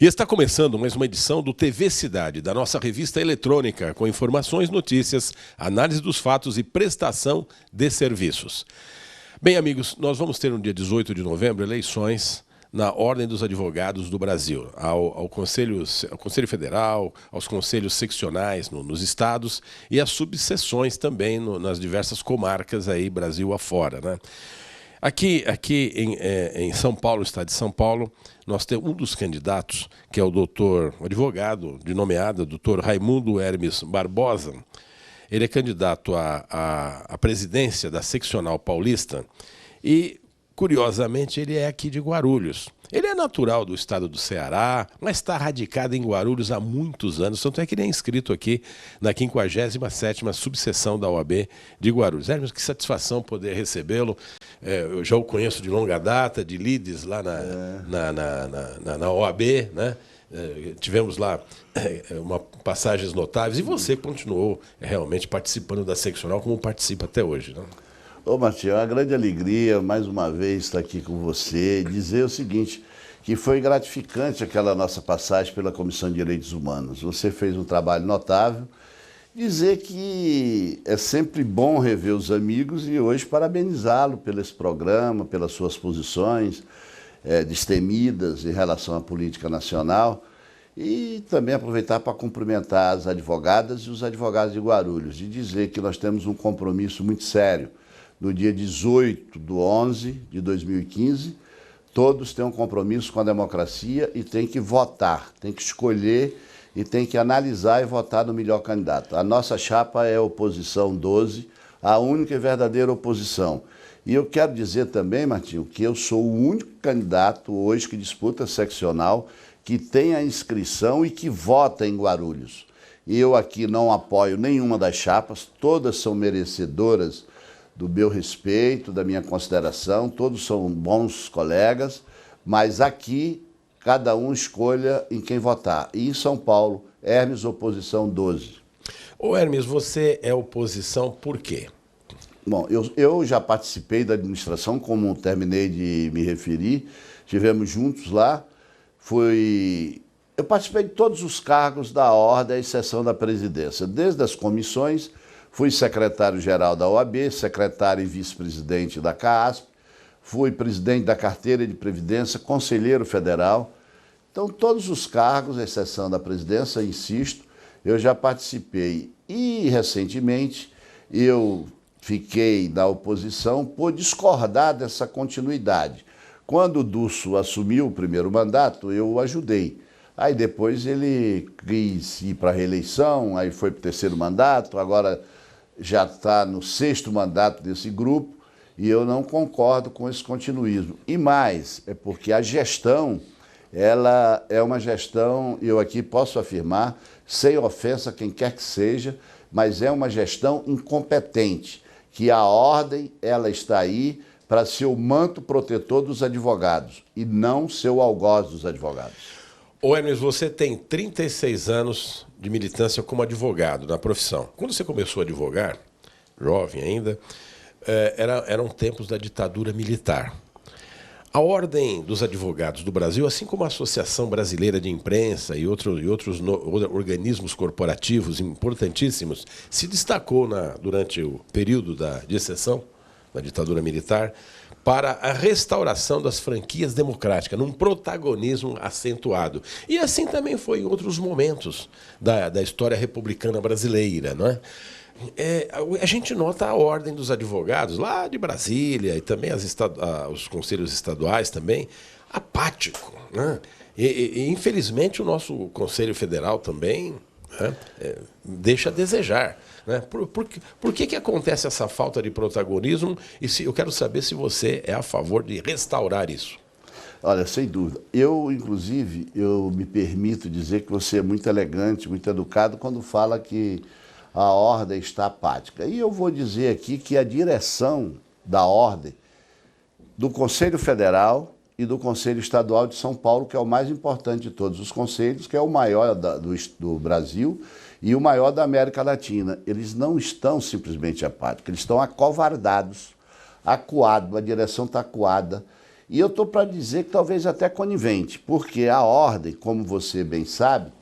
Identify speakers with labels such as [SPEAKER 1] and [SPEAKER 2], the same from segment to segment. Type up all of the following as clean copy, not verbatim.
[SPEAKER 1] E está começando mais uma edição do TV Cidade, da nossa revista eletrônica, com informações, notícias, análise dos fatos e prestação de serviços. Bem, amigos, nós vamos ter no dia 18 de novembro eleições na Ordem dos Advogados do Brasil, ao Conselho Federal, aos conselhos seccionais nos estados e às subseções também nas diversas comarcas aí, Brasil afora, né? Aqui em São Paulo, estado de São Paulo, nós temos um dos candidatos, que é o advogado de nomeada, doutor Raimundo Hermes Barbosa. Ele é candidato à presidência da Seccional Paulista e, curiosamente, ele é aqui de Guarulhos. Ele é natural do estado do Ceará, mas está radicado em Guarulhos há muitos anos, tanto é que ele é inscrito aqui na 57ª subseção da OAB de Guarulhos. Hermes, que satisfação poder recebê-lo. Eu já o conheço de longa data, de lides lá na OAB, né? Tivemos lá passagens notáveis e você continuou realmente participando da seccional como participa até hoje, né?
[SPEAKER 2] Ô, Martinho, é uma grande alegria mais uma vez estar aqui com você e dizer o seguinte, que foi gratificante aquela nossa passagem pela Comissão de Direitos Humanos. Você fez um trabalho notável. Dizer que é sempre bom rever os amigos e hoje parabenizá-lo pelo esse programa, pelas suas posições destemidas em relação à política nacional e também aproveitar para cumprimentar as advogadas e os advogados de Guarulhos e dizer que nós temos um compromisso muito sério. No dia 18/11/2015, todos têm um compromisso com a democracia e têm que votar, têm que escolher e tem que analisar e votar no melhor candidato. A nossa chapa é a oposição 12, a única e verdadeira oposição. E eu quero dizer também, Martinho, que eu sou o único candidato hoje que disputa seccional, que tem a inscrição e que vota em Guarulhos. E eu aqui não apoio nenhuma das chapas, todas são merecedoras do meu respeito, da minha consideração, todos são bons colegas, mas aqui cada um escolha em quem votar. E em São Paulo, Hermes, oposição 12.
[SPEAKER 1] Ô Hermes, você é oposição por quê?
[SPEAKER 2] Bom, eu já participei da administração, como terminei de me referir, estivemos juntos lá. Eu participei de todos os cargos da ordem, à exceção da presidência. Desde as comissões, fui secretário-geral da OAB, secretário e vice-presidente da CAASP, fui presidente da carteira de Previdência, conselheiro federal. Então, todos os cargos, à exceção da presidência, insisto, eu já participei. E, recentemente, eu fiquei na oposição por discordar dessa continuidade. Quando o Dúcio assumiu o primeiro mandato, eu o ajudei. Aí depois ele quis ir para a reeleição, aí foi para o terceiro mandato, agora já está no 6º mandato desse grupo, e eu não concordo com esse continuismo. E mais, é porque a gestão, ela é uma gestão, eu aqui posso afirmar, sem ofensa a quem quer que seja, mas é uma gestão incompetente, que a ordem, ela está aí para ser o manto protetor dos advogados e não ser o algoz dos advogados.
[SPEAKER 1] Ô Hermes, você tem 36 anos de militância como advogado na profissão. Quando você começou a advogar, jovem ainda, eram tempos da ditadura militar. A Ordem dos Advogados do Brasil, assim como a Associação Brasileira de Imprensa e outros organismos corporativos importantíssimos, se destacou durante o período de exceção da ditadura militar para a restauração das franquias democráticas, num protagonismo acentuado. E assim também foi em outros momentos da história republicana brasileira, não é? A gente nota a Ordem dos Advogados, lá de Brasília, e também os conselhos estaduais também, apático, né? E infelizmente, o nosso Conselho Federal também, né, deixa a desejar. Né? Por que acontece essa falta de protagonismo? E eu quero saber se você é a favor de restaurar isso.
[SPEAKER 2] Olha, sem dúvida. Inclusive, eu me permito dizer que você é muito elegante, muito educado quando fala que a ordem está apática. E eu vou dizer aqui que a direção da ordem do Conselho Federal e do Conselho Estadual de São Paulo, que é o mais importante de todos os conselhos, que é o maior do Brasil e o maior da América Latina. Eles não estão simplesmente apáticos, eles estão acovardados, acuados, a direção está acuada. E eu estou para dizer que talvez até conivente, porque a ordem, como você bem sabe,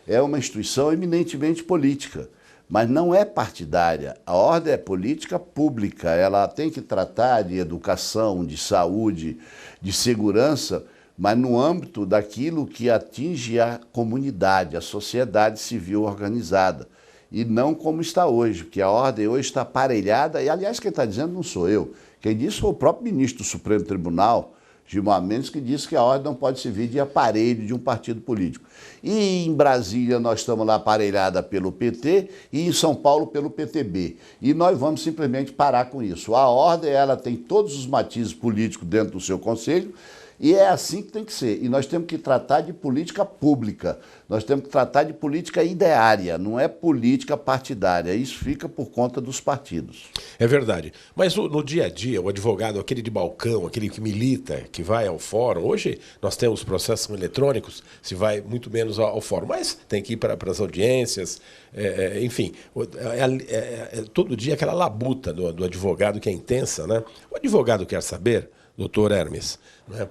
[SPEAKER 2] é uma instituição eminentemente política, mas não é partidária. A ordem é política pública, ela tem que tratar de educação, de saúde, de segurança, mas no âmbito daquilo que atinge a comunidade, a sociedade civil organizada. E não como está hoje, porque a ordem hoje está aparelhada, e aliás quem está dizendo não sou eu, quem disse foi o próprio ministro do Supremo Tribunal, Gilmar Mendes, que disse que a ordem não pode servir de aparelho de um partido político. E em Brasília nós estamos lá aparelhada pelo PT e em São Paulo pelo PTB. E nós vamos simplesmente parar com isso. A ordem, ela tem todos os matizes políticos dentro do seu conselho, e é assim que tem que ser. E nós temos que tratar de política pública, nós temos que tratar de política ideária, não é política partidária. Isso fica por conta dos partidos.
[SPEAKER 1] É verdade. Mas no dia a dia, o advogado, aquele de balcão, aquele que milita, que vai ao fórum, hoje nós temos processos eletrônicos, se vai muito menos ao fórum, mas tem que ir para as audiências, enfim, todo dia aquela labuta do advogado que é intensa, né? O advogado quer saber, doutor Hermes, né?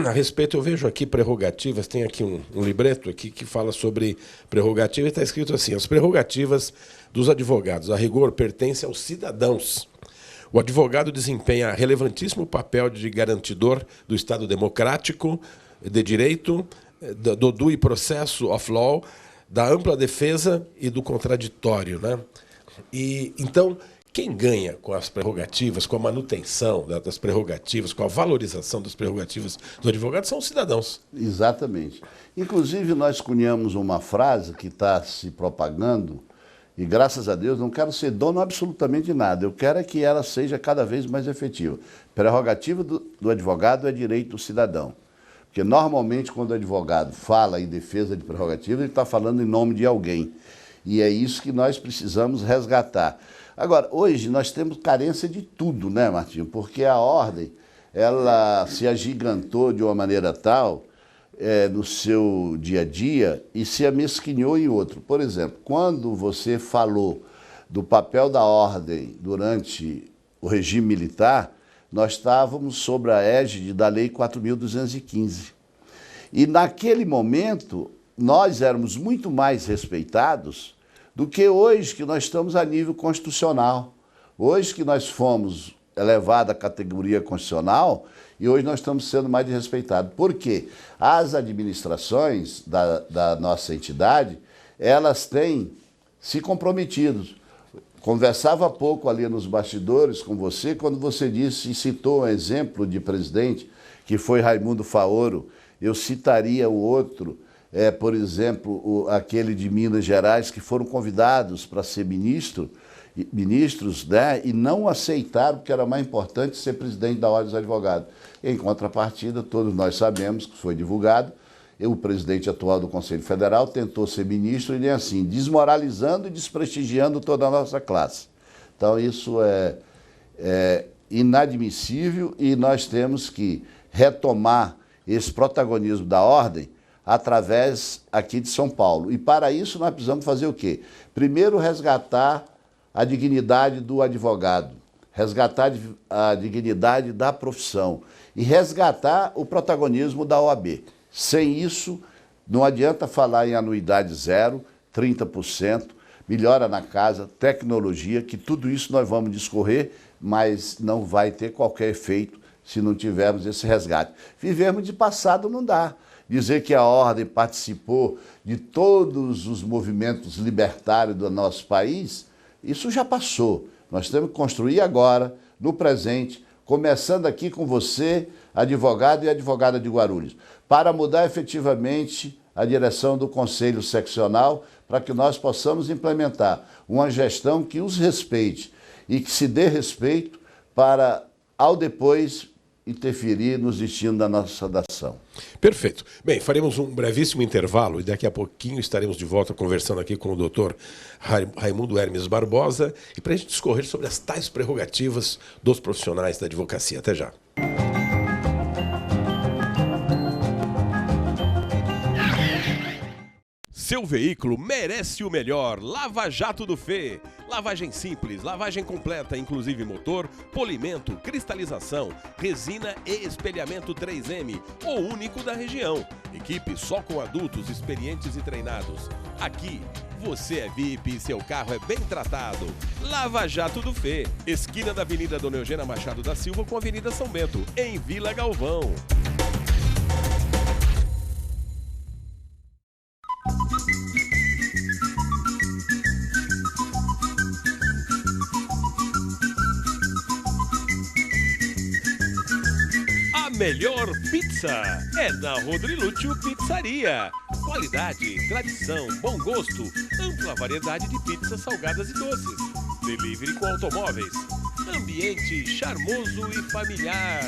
[SPEAKER 1] A respeito, eu vejo aqui prerrogativas, tem aqui um libreto aqui que fala sobre prerrogativas, e está escrito assim: as prerrogativas dos advogados, a rigor, pertencem aos cidadãos. O advogado desempenha relevantíssimo papel de garantidor do Estado democrático, de direito, do due processo of law, da ampla defesa e do contraditório, né? E, então, quem ganha com as prerrogativas, com a manutenção das prerrogativas, com a valorização das prerrogativas do advogado, são os cidadãos.
[SPEAKER 2] Exatamente. Inclusive, nós cunhamos uma frase que está se propagando, e graças a Deus não quero ser dono absolutamente de nada, eu quero é que ela seja cada vez mais efetiva. Prerrogativa do advogado é direito do cidadão. Porque normalmente quando o advogado fala em defesa de prerrogativa, ele está falando em nome de alguém. E é isso que nós precisamos resgatar. Agora, hoje nós temos carência de tudo, né, Martinho? Porque a ordem, ela se agigantou de uma maneira tal no seu dia a dia e se amesquinhou em outro. Por exemplo, quando você falou do papel da ordem durante o regime militar, nós estávamos sob a égide da Lei 4.215. E naquele momento, nós éramos muito mais respeitados do que hoje, que nós estamos a nível constitucional. Hoje que nós fomos elevados à categoria constitucional e hoje nós estamos sendo mais respeitados. Por quê? As administrações da nossa entidade, elas têm se comprometido. Conversava há pouco ali nos bastidores com você, quando você disse e citou um exemplo de presidente, que foi Raimundo Faoro. Eu citaria o outro, por exemplo, aquele de Minas Gerais, que foram convidados para ser ministros, né, e não aceitaram, porque era mais importante ser presidente da Ordem dos Advogados. Em contrapartida, todos nós sabemos que foi divulgado, o presidente atual do Conselho Federal tentou ser ministro e nem assim, desmoralizando e desprestigiando toda a nossa classe. Então isso é inadmissível e nós temos que retomar esse protagonismo da ordem através aqui de São Paulo. E para isso nós precisamos fazer o quê? Primeiro, resgatar a dignidade do advogado, resgatar a dignidade da profissão e resgatar o protagonismo da OAB. Sem isso, não adianta falar em anuidade zero, 30%, melhora na casa, tecnologia, que tudo isso nós vamos discorrer, mas não vai ter qualquer efeito se não tivermos esse resgate. Vivermos de passado não dá. Dizer que a ordem participou de todos os movimentos libertários do nosso país, isso já passou. Nós temos que construir agora, no presente, começando aqui com você, advogado e advogada de Guarulhos, para mudar efetivamente a direção do Conselho Seccional, para que nós possamos implementar uma gestão que os respeite e que se dê respeito para, ao depois, interferir nos destinos da nossa nação.
[SPEAKER 1] Perfeito. Bem, faremos um brevíssimo intervalo e daqui a pouquinho estaremos de volta conversando aqui com o doutor Raimundo Hermes Barbosa e para a gente discorrer sobre as tais prerrogativas dos profissionais da advocacia. Até já. seu veículo merece o melhor. Lava Jato do Fê. Lavagem simples, lavagem completa, inclusive motor, polimento, cristalização, resina e espelhamento 3M, o único da região. Equipe só com adultos experientes e treinados. Aqui, você é VIP e seu carro é bem tratado. Lava Jato do Fê. Esquina da Avenida Dona Eugênia Machado da Silva com a Avenida São Bento, em Vila Galvão. A melhor pizza é na Rodrilúcio Pizzaria. Qualidade, tradição, bom gosto, ampla variedade de pizzas salgadas e doces. Delivery com automóveis. Ambiente charmoso e familiar.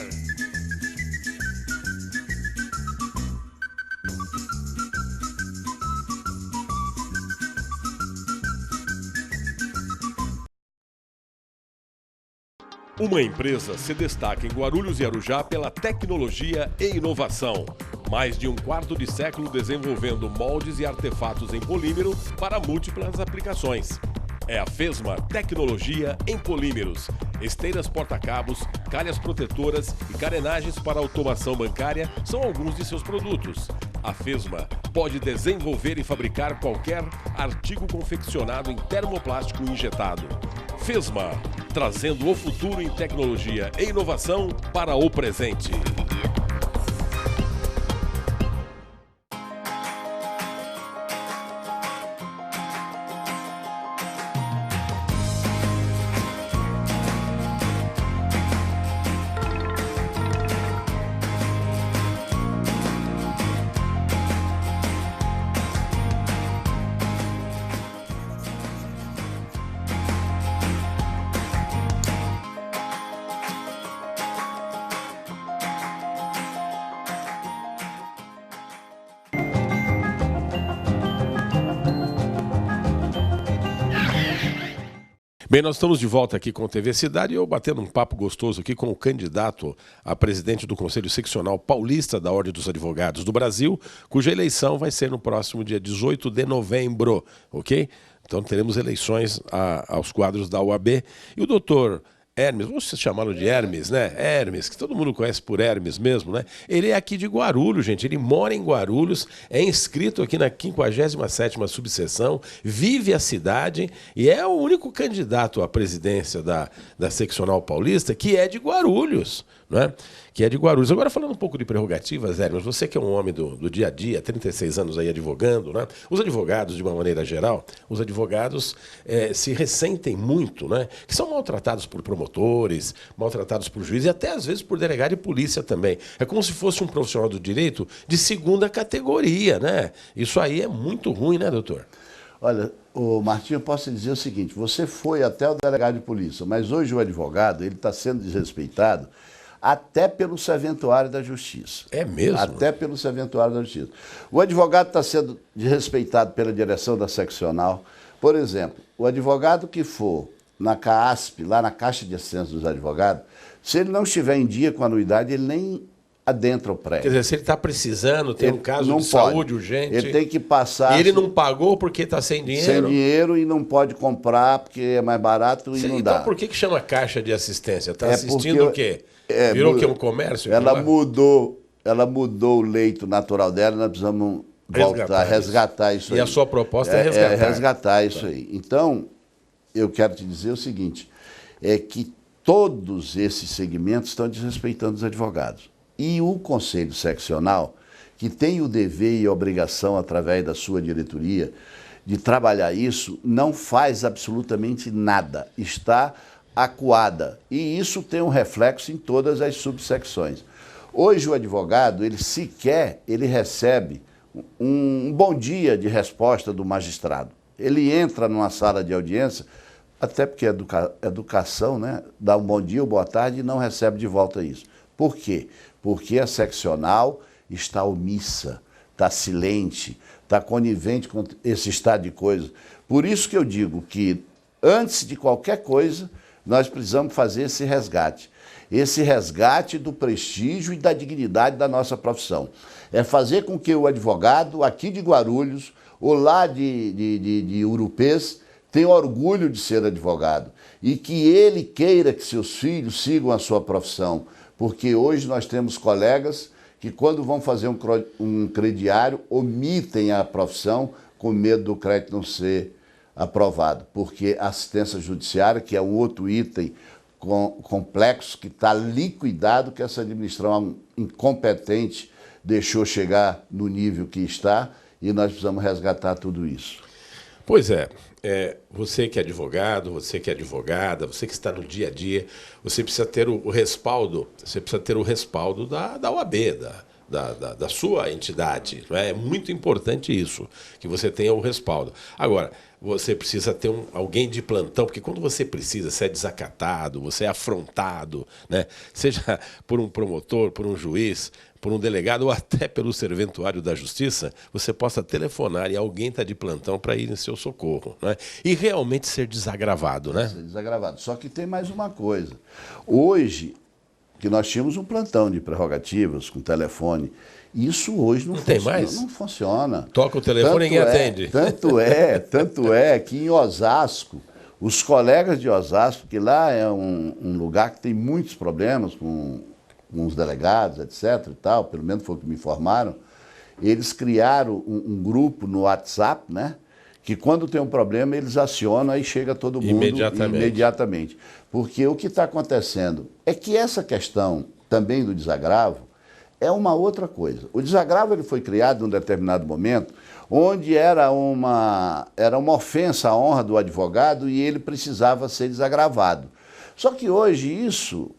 [SPEAKER 1] Uma empresa se destaca em Guarulhos e Arujá pela tecnologia e inovação. Mais de um quarto de século desenvolvendo moldes e artefatos em polímero para múltiplas aplicações. É a Fesma Tecnologia em Polímeros. Esteiras porta-cabos, calhas protetoras e carenagens para automação bancária são alguns de seus produtos. A Fesma pode desenvolver e fabricar qualquer artigo confeccionado em termoplástico injetado. Fesma, trazendo o futuro em tecnologia e inovação para o presente. Bem, nós estamos de volta aqui com o TV Cidade e eu batendo um papo gostoso aqui com o candidato a presidente do Conselho Seccional Paulista da Ordem dos Advogados do Brasil, cuja eleição vai ser no próximo dia 18 de novembro, ok? Então teremos eleições aos quadros da OAB. E o doutor Hermes, vamos chamá-lo de Hermes, né? Hermes, que todo mundo conhece por Hermes mesmo, né? Ele é aqui de Guarulhos, gente. Ele mora em Guarulhos, é inscrito aqui na 57ª subseção, vive a cidade e é o único candidato à presidência da Seccional Paulista que é de Guarulhos, né? Que é de Guarulhos. Agora, falando um pouco de prerrogativas, Hermes, você que é um homem do dia a dia, 36 anos aí advogando, né? Os advogados, de uma maneira geral, os advogados se ressentem muito, né? Que são maltratados por promotores, maltratados por juízes e até, às vezes, por delegado de polícia também. É como se fosse um profissional do direito de segunda categoria, né? Isso aí é muito ruim, né, doutor?
[SPEAKER 2] Olha, Martinho, eu posso dizer o seguinte, você foi até o delegado de polícia, mas hoje o advogado ele está sendo desrespeitado até pelo serventuário da Justiça.
[SPEAKER 1] É mesmo?
[SPEAKER 2] Até pelo serventuário da Justiça. O advogado está sendo desrespeitado pela direção da seccional. Por exemplo, o advogado que for na CAASP, lá na Caixa de Assistência dos Advogados, se ele não estiver em dia com a anuidade, ele nem adentra o prédio.
[SPEAKER 1] Quer dizer, se ele está precisando, tem um caso de saúde urgente...
[SPEAKER 2] Ele tem que passar...
[SPEAKER 1] E ele não pagou porque está sem dinheiro?
[SPEAKER 2] Sem dinheiro e não pode comprar porque é mais barato e não dá.
[SPEAKER 1] Então por que chama Caixa de Assistência? Está assistindo
[SPEAKER 2] porque
[SPEAKER 1] o quê? Virou que é um comércio?
[SPEAKER 2] Ela mudou o leito natural dela, nós precisamos resgatar isso aí.
[SPEAKER 1] E a sua proposta é resgatar?
[SPEAKER 2] É resgatar isso aí. Então, eu quero te dizer o seguinte, é que todos esses segmentos estão desrespeitando os advogados. E o Conselho Seccional, que tem o dever e a obrigação, através da sua diretoria, de trabalhar isso, não faz absolutamente nada. Está acuada. E isso tem um reflexo em todas as subsecções. Hoje o advogado, ele recebe um bom dia de resposta do magistrado. Ele entra numa sala de audiência, até porque educação, né? Dá um bom dia ou boa tarde e não recebe de volta isso. Por quê? Porque a seccional está omissa, está silente, está conivente com esse estado de coisas. Por isso que eu digo que, antes de qualquer coisa, nós precisamos fazer esse resgate do prestígio e da dignidade da nossa profissão. É fazer com que o advogado aqui de Guarulhos, ou lá de Urupês, tem orgulho de ser advogado. E que ele queira que seus filhos sigam a sua profissão. Porque hoje nós temos colegas que quando vão fazer um crediário, omitem a profissão com medo do crédito não ser aprovado. Porque a assistência judiciária, que é um outro item complexo, que está liquidado, que essa administração incompetente deixou chegar no nível que está, e nós precisamos resgatar tudo isso.
[SPEAKER 1] Pois é, você que é advogado, você que é advogada, você que está no dia a dia, você precisa ter o respaldo, da OAB, da sua entidade. Não é? É muito importante isso, que você tenha o respaldo. Agora, você precisa ter alguém de plantão, porque quando você precisa, você é desacatado, você é afrontado, né? Seja por um promotor, por um juiz, por um delegado ou até pelo serventuário da justiça, você possa telefonar e alguém está de plantão para ir em seu socorro, né? E realmente ser desagravado, né?
[SPEAKER 2] Ser desagravado. Só que tem mais uma coisa. Hoje, que nós tínhamos um plantão de prerrogativas com telefone, isso hoje não
[SPEAKER 1] tem mais?
[SPEAKER 2] Não funciona.
[SPEAKER 1] Toca o telefone e ninguém atende.
[SPEAKER 2] Tanto é que em Osasco, os colegas de Osasco, que lá é um lugar que tem muitos problemas com os delegados, etc. e tal, pelo menos foi o que me informaram, eles criaram um grupo no WhatsApp, né? Que quando tem um problema, eles acionam e chega todo mundo imediatamente. Porque o que está acontecendo é que essa questão também do desagravo é uma outra coisa. O desagravo ele foi criado em um determinado momento onde era uma ofensa à honra do advogado e ele precisava ser desagravado. Só que hoje isso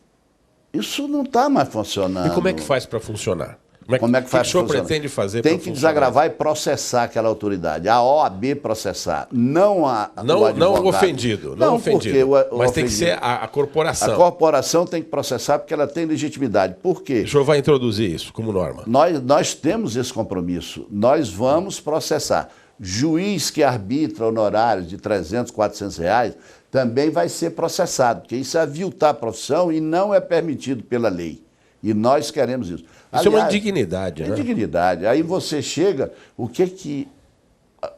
[SPEAKER 2] não está mais funcionando.
[SPEAKER 1] E como é que faz para funcionar?
[SPEAKER 2] Como é que faz
[SPEAKER 1] o senhor pretende fazer?
[SPEAKER 2] Tem que desagravar e processar aquela autoridade. A OAB processar, não o advogado.
[SPEAKER 1] Não o ofendido. Não ofendido. Mas tem que ser a corporação.
[SPEAKER 2] A corporação tem que processar porque ela tem legitimidade. Por quê?
[SPEAKER 1] O senhor vai introduzir isso como norma?
[SPEAKER 2] Nós temos esse compromisso. Nós vamos processar. Juiz que arbitra honorários de R$300, R$400 também vai ser processado, porque isso é aviltar a profissão e não é permitido pela lei. E nós queremos isso.
[SPEAKER 1] Isso é uma indignidade, né?
[SPEAKER 2] Indignidade. Aí você chega, o que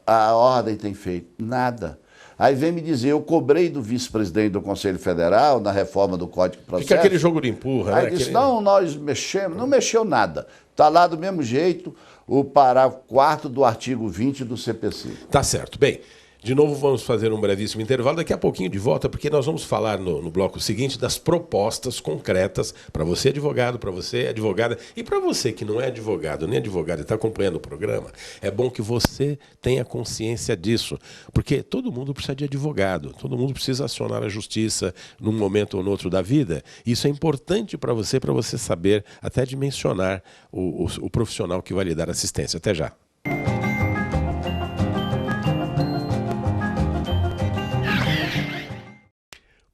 [SPEAKER 2] a ordem tem feito? Nada. Aí vem me dizer, eu cobrei do vice-presidente do Conselho Federal, na reforma do Código de Processo.
[SPEAKER 1] Fica aquele jogo de empurra,
[SPEAKER 2] aí
[SPEAKER 1] né?
[SPEAKER 2] Disse, não, nós mexemos. Não mexeu nada. Está lá do mesmo jeito o parágrafo 4º do artigo 20 do CPC.
[SPEAKER 1] Tá certo. Bem, de novo vamos fazer um brevíssimo intervalo, daqui a pouquinho de volta, porque nós vamos falar no bloco seguinte das propostas concretas para você advogado, para você advogada e para você que não é advogado nem advogada e está acompanhando o programa. É bom que você tenha consciência disso, porque todo mundo precisa de advogado, todo mundo precisa acionar a justiça num momento ou no outro da vida. Isso é importante para você saber até dimensionar o profissional que vai lhe dar assistência. Até já.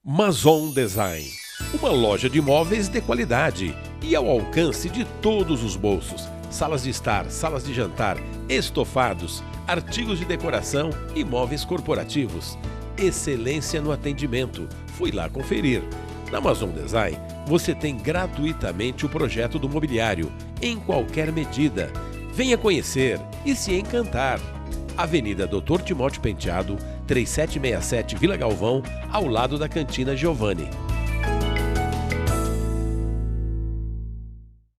[SPEAKER 1] Mazon Design, uma loja de móveis de qualidade e ao alcance de todos os bolsos. Salas de estar, salas de jantar, estofados, artigos de decoração e móveis corporativos. Excelência no atendimento. Fui lá conferir. Na Mazon Design, você tem gratuitamente o projeto do mobiliário, em qualquer medida. Venha conhecer e se encantar. Avenida Dr. Timóteo Penteado, 3767 Vila Galvão, ao lado da Cantina Giovanni.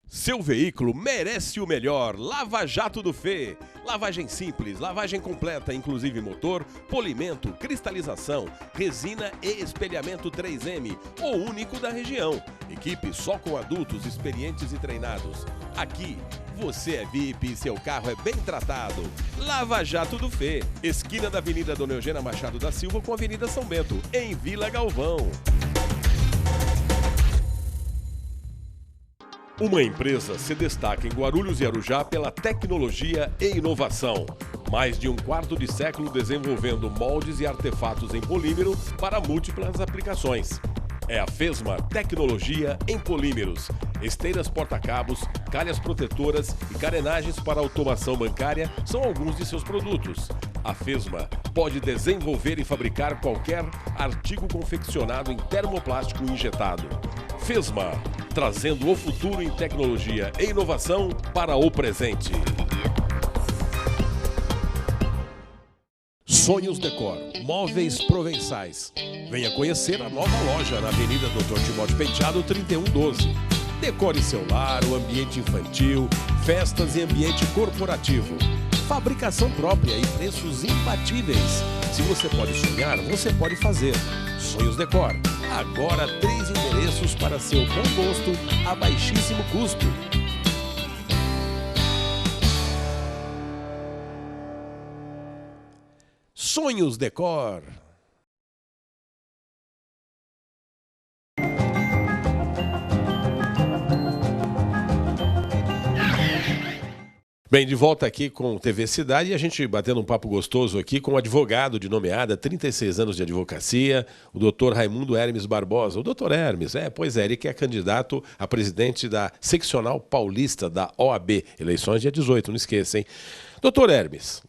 [SPEAKER 1] Seu veículo merece o melhor. Lava Jato do Fê. Lavagem simples, lavagem completa, inclusive motor, polimento, cristalização, resina e espelhamento 3M, o único da região. Equipe só com adultos experientes e treinados. Aqui, você é VIP e seu carro é bem tratado. Lava Jato do Fê. Esquina da Avenida Dona Eugênia Machado da Silva com a Avenida São Bento, em Vila Galvão. Uma empresa se destaca em Guarulhos e Arujá pela tecnologia e inovação. Mais de um quarto de século desenvolvendo moldes e artefatos em polímero para múltiplas aplicações. É a Fesma Tecnologia em Polímeros. Esteiras porta-cabos, calhas protetoras e carenagens para automação bancária são alguns de seus produtos. A Fesma pode desenvolver e fabricar qualquer artigo confeccionado em termoplástico injetado. Fesma, trazendo o futuro em tecnologia e inovação para o presente. Sonhos Decor, móveis provençais. Venha conhecer a nova loja na Avenida Dr. Timóteo Penteado, 3112. Decore seu lar, o ambiente infantil, festas e ambiente corporativo. Fabricação própria e preços imbatíveis. Se você pode sonhar, você pode fazer. Sonhos Decor. Agora 3 endereços para seu bom gosto a baixíssimo custo. Sonhos Decor. Bem, de volta aqui com o TV Cidade e a gente batendo um papo gostoso aqui com o advogado de nomeada, 36 anos de advocacia, o doutor Raimundo Hermes Barbosa. O doutor Hermes, pois é, ele que é candidato a presidente da Seccional Paulista da OAB, eleições dia 18, não esqueça, hein? Doutor Hermes,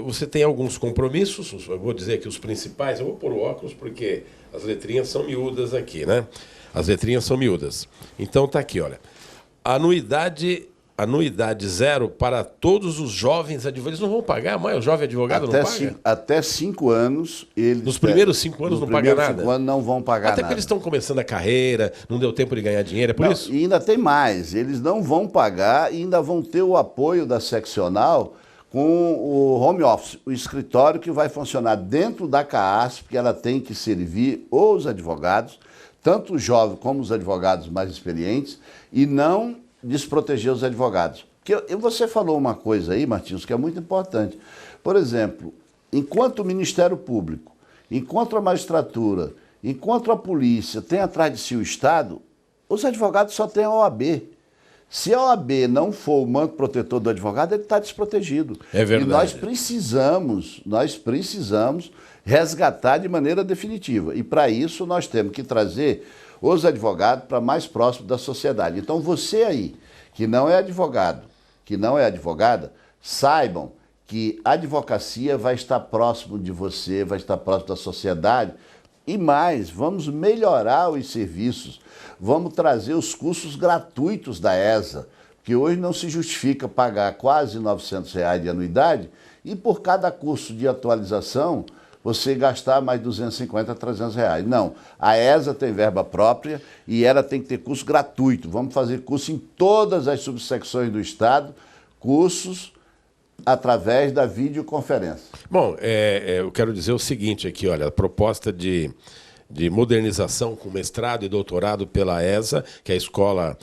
[SPEAKER 1] você tem alguns compromissos, eu vou dizer aqui os principais, eu vou pôr o óculos porque as letrinhas são miúdas aqui, né? As letrinhas são miúdas. Então tá aqui, olha, anuidade zero para todos os jovens advogados. Eles não vão pagar mais? O jovem advogado não paga?
[SPEAKER 2] Até 5 anos... eles
[SPEAKER 1] nos primeiros 5 anos não paga nada?
[SPEAKER 2] Nos primeiros 5 anos não vão pagar nada.
[SPEAKER 1] Até porque eles estão começando a carreira, não deu tempo de ganhar dinheiro, é por isso?
[SPEAKER 2] E ainda tem mais. Eles não vão pagar e ainda vão ter o apoio da seccional com o home office, o escritório que vai funcionar dentro da CAASP, que ela tem que servir os advogados, tanto os jovens como os advogados mais experientes, e não desproteger os advogados. Porque você falou uma coisa aí, Martins, que é muito importante. Por exemplo, enquanto o Ministério Público, enquanto a magistratura, enquanto a polícia tem atrás de si o Estado, os advogados só têm a OAB. Se a OAB não for o manto protetor do advogado, ele está desprotegido.
[SPEAKER 1] É verdade.
[SPEAKER 2] E nós precisamos resgatar de maneira definitiva. E para isso nós temos que trazer os advogados para mais próximo da sociedade. Então você aí, que não é advogado, que não é advogada, saibam que a advocacia vai estar próximo de você, vai estar próximo da sociedade. E mais, vamos melhorar os serviços, vamos trazer os cursos gratuitos da ESA, que hoje não se justifica pagar quase R$900 de anuidade e por cada curso de atualização você gastar mais R$250 a R$300. Não, a ESA tem verba própria e ela tem que ter curso gratuito. Vamos fazer curso em todas as subsecções do Estado, cursos através da videoconferência.
[SPEAKER 1] Bom, eu quero dizer o seguinte aqui, olha, a proposta de modernização com mestrado e doutorado pela ESA, que é a Escola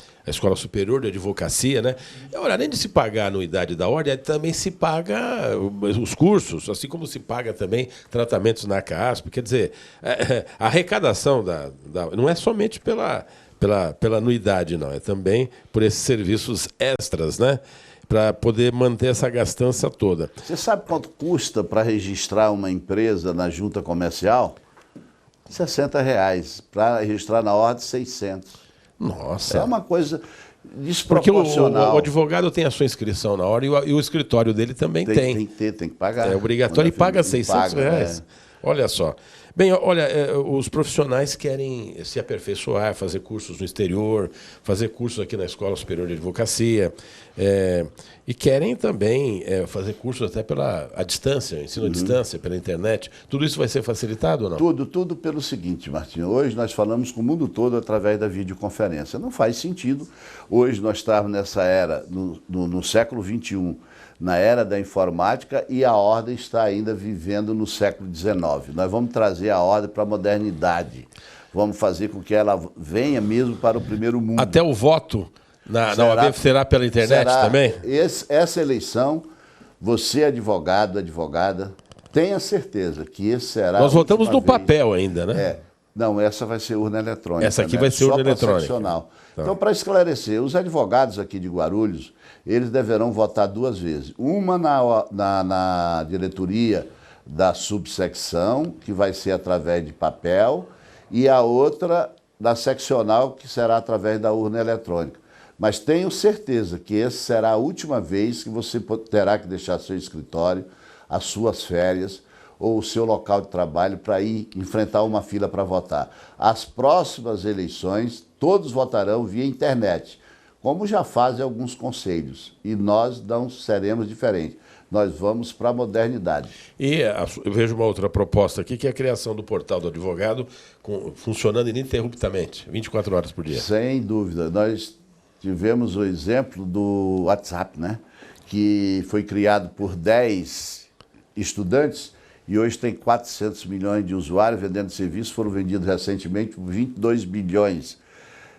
[SPEAKER 1] Superior de Advocacia, né? Olha, além de se pagar a anuidade da ordem, também se paga os cursos, assim como se paga também tratamentos na CAASP. Quer dizer, a arrecadação não é somente pela anuidade, não, é também por esses serviços extras, né? Para poder manter essa gastança toda.
[SPEAKER 2] Você sabe quanto custa para registrar uma empresa na junta comercial? R$60. Para registrar na ordem, 600.
[SPEAKER 1] Nossa.
[SPEAKER 2] É uma coisa desproporcional.
[SPEAKER 1] Porque o advogado tem a sua inscrição na hora e o escritório dele também tem.
[SPEAKER 2] Tem que pagar.
[SPEAKER 1] É obrigatório e paga R$600. Olha só. Bem, olha, os profissionais querem se aperfeiçoar, fazer cursos no exterior, fazer cursos aqui na Escola Superior de Advocacia, e querem também fazer cursos até à distância, ensino à distância, pela internet. Tudo isso vai ser facilitado ou não?
[SPEAKER 2] Tudo pelo seguinte, Martinho. Hoje nós falamos com o mundo todo através da videoconferência. Não faz sentido hoje nós estarmos nessa era, no século XXI, na era da informática, e a ordem está ainda vivendo no século XIX. Nós vamos trazer a ordem para a modernidade. Vamos fazer com que ela venha mesmo para o primeiro mundo.
[SPEAKER 1] Até o voto na OAB será pela internet também?
[SPEAKER 2] Essa eleição, você advogado, advogada, tenha certeza que esse será...
[SPEAKER 1] Nós votamos no papel ainda, né?
[SPEAKER 2] Não, essa vai ser urna eletrônica.
[SPEAKER 1] Essa aqui vai ser urna eletrônica.
[SPEAKER 2] Tá. Então, para esclarecer, os advogados aqui de Guarulhos, eles deverão votar 2 vezes. Uma na diretoria da subsecção, que vai ser através de papel, e a outra da seccional, que será através da urna eletrônica. Mas tenho certeza que essa será a última vez que você terá que deixar seu escritório, as suas férias ou o seu local de trabalho para ir enfrentar uma fila para votar. As próximas eleições, todos votarão via internet, como já fazem alguns conselhos, e nós não seremos diferentes. nós vamos para a modernidade.
[SPEAKER 1] E eu vejo uma outra proposta aqui, que é a criação do portal do advogado, funcionando ininterruptamente, 24 horas por dia.
[SPEAKER 2] Sem dúvida. Nós tivemos o exemplo do WhatsApp, né? Que foi criado por 10 estudantes e hoje tem 400 milhões de usuários vendendo serviços, foram vendidos recentemente por 22 bilhões,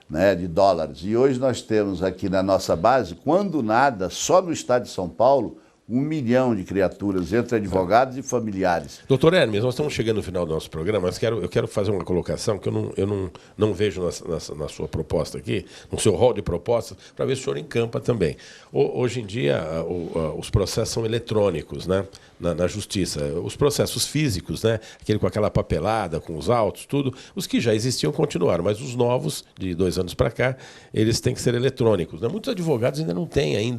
[SPEAKER 2] né, de dólares. E hoje nós temos aqui na nossa base, quando nada, só no estado de São Paulo, 1 milhão de criaturas, entre advogados e familiares.
[SPEAKER 1] Doutor Hermes, nós estamos chegando no final do nosso programa, mas eu quero fazer uma colocação que eu não vejo na sua proposta aqui, no seu rol de propostas, para ver se o senhor encampa também. Hoje em dia, os processos são eletrônicos, né, na justiça. Os processos físicos, né, aquele com aquela papelada, com os autos, tudo, os que já existiam continuaram, mas os novos, de 2 anos para cá, eles têm que ser eletrônicos, né? Muitos advogados ainda não têm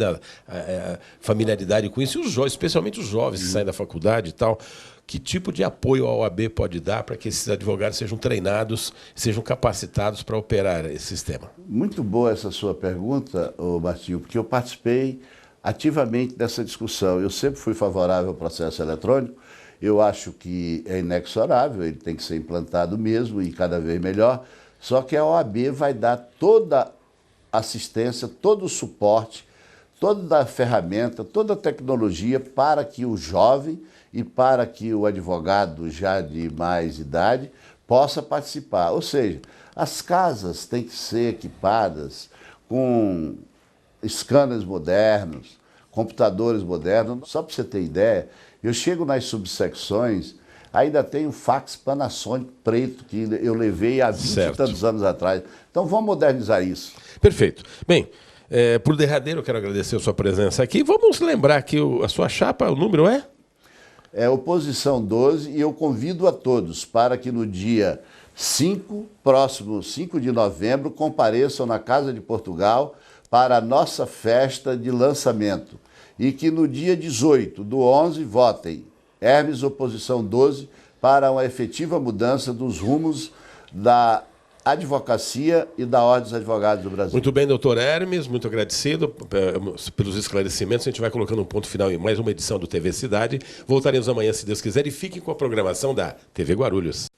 [SPEAKER 1] familiaridade com isso, e especialmente os jovens que saem da faculdade e tal. Que tipo de apoio a OAB pode dar para que esses advogados sejam treinados, sejam capacitados para operar esse sistema?
[SPEAKER 2] Muito boa essa sua pergunta, Martinho, porque eu participei ativamente dessa discussão. Eu sempre fui favorável ao processo eletrônico, eu acho que é inexorável, ele tem que ser implantado mesmo e cada vez melhor, só que a OAB vai dar toda a assistência, todo o suporte, toda a ferramenta, toda a tecnologia para que o jovem e para que o advogado já de mais idade possa participar. Ou seja, as casas têm que ser equipadas com scanners modernos, computadores modernos. Só para você ter ideia, eu chego nas subsecções, ainda tem o fax Panasonic preto, que eu levei há 20 e tantos anos atrás. Então vamos modernizar isso.
[SPEAKER 1] Perfeito. Bem, por derradeiro, eu quero agradecer a sua presença aqui. Vamos lembrar que a sua chapa, o número é?
[SPEAKER 2] É oposição 12, e eu convido a todos para que no dia próximo 5 de novembro, compareçam na Casa de Portugal para a nossa festa de lançamento. E que no dia 18 do 11 votem Hermes Oposição 12 para uma efetiva mudança dos rumos da advocacia e da Ordem dos Advogados do Brasil.
[SPEAKER 1] Muito bem, doutor Hermes, muito agradecido pelos esclarecimentos. A gente vai colocando um ponto final em mais uma edição do TV Cidade. Voltaremos amanhã, se Deus quiser, e fiquem com a programação da TV Guarulhos.